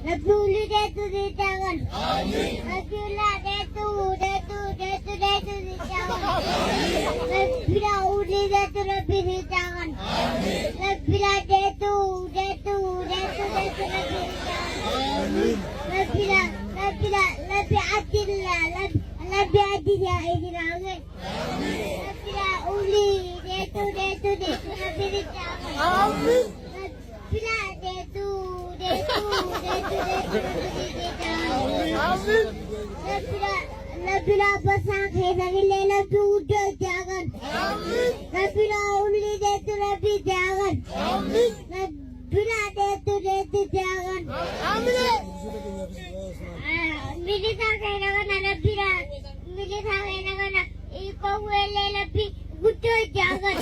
Rabbi detu ditangan. Rabbi detu ditangan. Rabbi uli detu Rabbi ditangan. Rabbi detu Rabbi ditangan. Rabbi adil ya idirangan. Rabbi uli detu Rabbi ditangan. Rabbi detu Labila pasang khedagi lela tu jangan. Labila uli detu Rabbi jangan. Labila detu jangan. Mili sange nagana labila. Mili sange nagana iko wele Rabbi gudo jangan.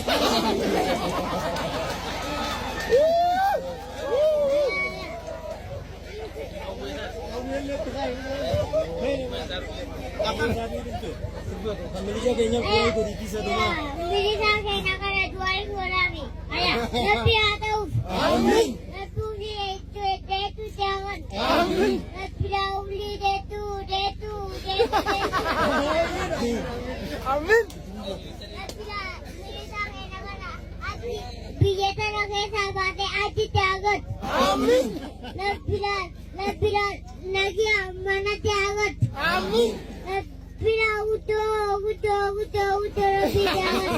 Labila lagi mana jangan. Amin. Labila udah Rabbi jangan.